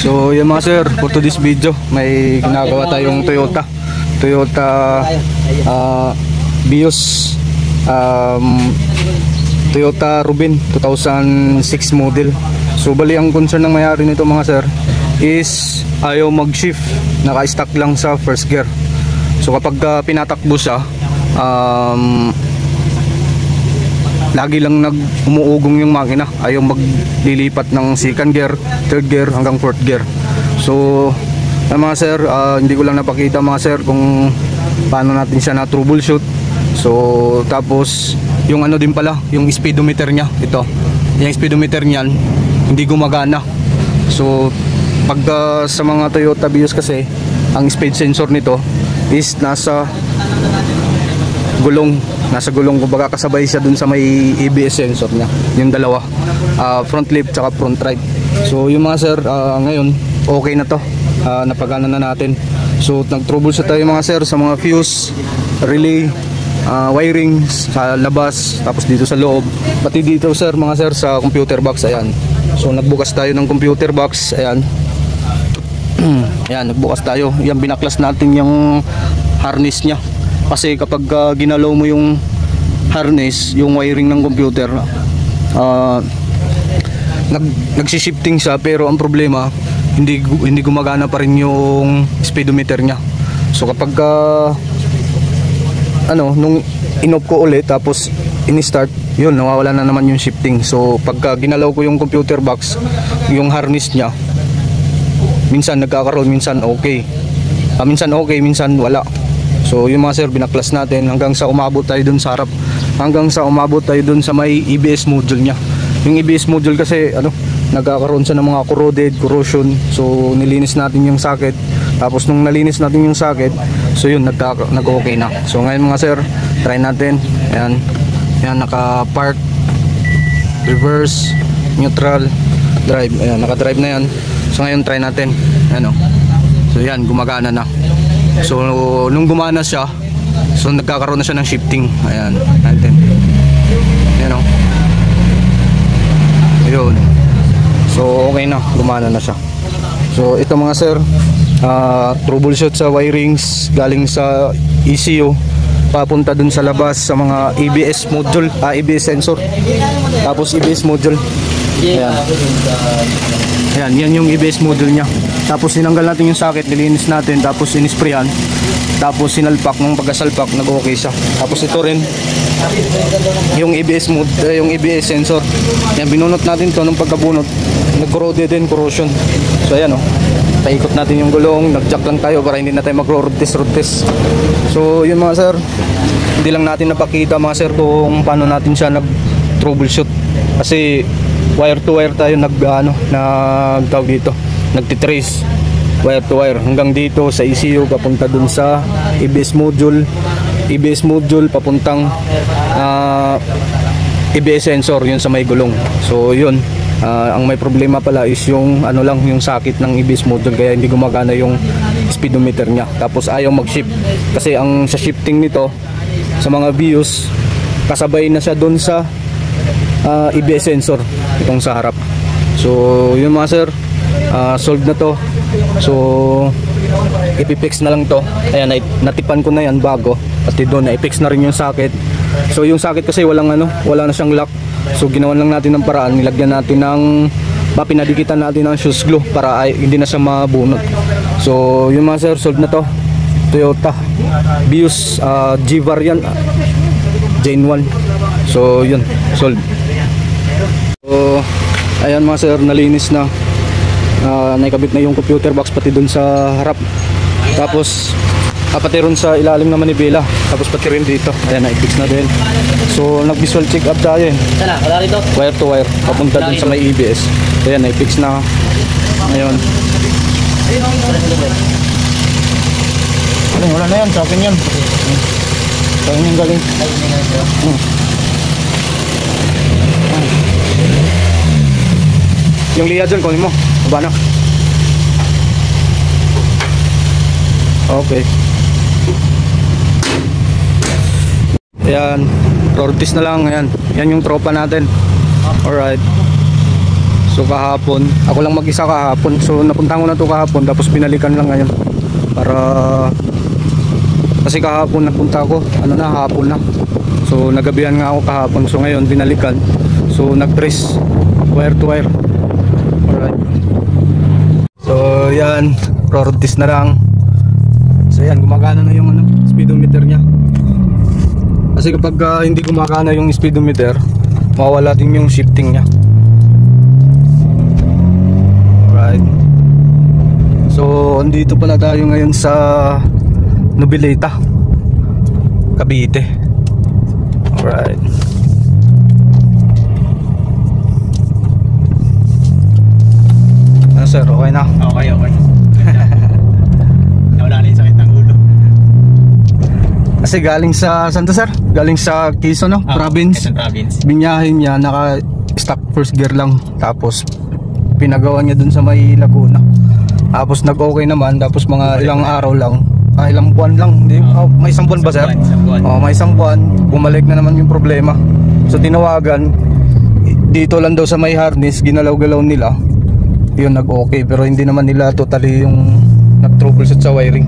So yun mga sir, for today's video may ginagawa tayong Toyota Vios, Toyota Rubin 2006 model. So bali ang concern ng may-ari nito mga sir is ayaw mag-shift, naka-stack lang sa first gear. So kapag pinatakbo siya, lagi lang umuugong yung makina, ayaw maglilipat ng second gear, third gear hanggang fourth gear. So mga sir, hindi ko lang napakita mga sir kung paano natin siya na troubleshoot. So tapos yung ano din pala, yung speedometer niya, ito yung speedometer niyan hindi gumagana. So pag sa mga Toyota Vios kasi ang speed sensor nito is nasa gulong, kumbaga kasabay siya dun sa may ABS sensor niya, yung dalawa, front left tsaka front right. So yung mga sir, ngayon okay na to, napagana na natin. So nag-troubleshoot tayo mga sir sa mga fuse, relay, wiring sa labas, tapos dito sa loob, pati dito sir mga sir sa computer box. Ayan, so nagbukas tayo ng computer box. Ayan. Ayan, nagbukas tayo. Yan, binaklas natin yung harness nya, kasi kapag ginalaw mo yung harness, yung wiring ng computer, nagsishifting siya, pero ang problema hindi gumagana pa rin yung speedometer nya. So kapag nung in-off ko ulit tapos in-start, yun, nawawala na naman yung shifting. So pagka ginalaw ko yung computer box, yung harness nya, minsan nagkakaroon, minsan okay, minsan wala. So yung mga sir, binaklas natin hanggang sa umabot tayo dun sa harap, hanggang sa umabot tayo dun sa may EBS module nya. Yung EBS module kasi nagkakaroon siya ng mga corrosion. So nilinis natin yung socket, tapos nung nalinis natin yung socket, so yun, nag-okay na. So ngayon mga sir, try natin. Ayan, naka-park, reverse, neutral, drive. Ayan, naka-drive na yan. So ngayon try natin. So yan, gumagana na. So nung gumana siya, so nagkakaroon na siya ng shifting. Ayan, natin. Ayan o. Ayun. So okay na, gumana na siya. So ito mga sir, troubleshoot sa wirings galing sa ECU papunta dun sa labas sa mga ABS module, ABS sensor, tapos ABS module. Ayan, yan yung ABS module nya. Tapos sinanggal natin yung socket, nilinis natin, tapos inisprayan, tapos sinalpak. Nung pagkasalpak, nag-okay siya. Tapos ito rin yung ABS yung ABS sensor. Yan, binunot natin to. Nung pagkabunot, nag-corroded din, corrosion. So ayan paikot natin yung gulong, nag-jack lang tayo para hindi na tayo mag-road-test. So yun mga sir, hindi lang natin napakita mga sir kung paano natin siya nag-troubleshoot, kasi wire to wire tayo nagtawag dito, nagtitrace wire to wire hanggang dito sa ECU papunta dun sa ABS module papuntang ABS sensor, yun sa may gulong. So yun, ang may problema pala is yung yung socket ng ABS module, kaya hindi gumagana yung speedometer nya. Tapos ayaw mag-shift, kasi ang sa shifting nito sa mga Vios, kasabay na siya dun sa ABS sensor, itong sa harap. So yun mga sir, solved na to. So ipipix na lang to. Ayan, natipan ko na yan bago, pati doon na-fix na rin yung socket. So yung socket kasi wala na siyang lock. So ginawan lang natin ng paraan, nilagyan natin ng pinadikitan natin ng shoes glue para hindi na siya mabunot. So yung mga sir, solved na to. Toyota Vios G variant, Gen 1. So yun, solved. So ayan mga sir, nalinis na, naikabit na yung computer box pati dun sa harap, tapos pati rin sa ilalim na manibela, tapos pati rin dito. Ayan, na-fix na din. So nag-visual check up tayo wire to wire papunta dun sa may ABS. Ayan, na-fix na ngayon. Wala na yan, sa akin yan. Sa akin yung galing. Yung liya dyan, kunin mo. Baba na. Okay. Ayan, road test na lang. Ayan, yan yung tropa natin. Alright. So kahapon, ako lang mag-isa kahapon. So napuntahan ko na to kahapon, tapos binalikan lang ngayon. Para kasi kahapon napunta ako, ano na, hapon na. So nagabihan nga ako kahapon. So ngayon binalikan. So nag-trace wire to wire. Alright. So yan, road test na lang. So yan, gumagana na yung ano, speedometer niya. Kasi kapag hindi gumagana yung speedometer, mawawala din yung shifting niya. Alright. So andito pala tayo ngayon sa Noveleta, Cavite. Alright. Ano sir, okay na? Okay. Nawala na yung sakit ng ulo. Kasi galing sa, saan to sir? Galing sa Quezon, no? Province. Quezon Province. Binyahin niya, naka stock first gear lang. Tapos pinagawa niya dun sa may Laguna. Tapos nag-okay naman. Tapos mga ilang araw lang, ilang buwan lang. Hindi, may isang buwan ba sir? May isang buwan. Bumalik na naman yung problema. So tinawagan, dito lang daw sa may harness, ginalaw-galaw nila. Yun, nag-okay. Pero hindi naman nila totally yung nag-troubleshoot sa wiring.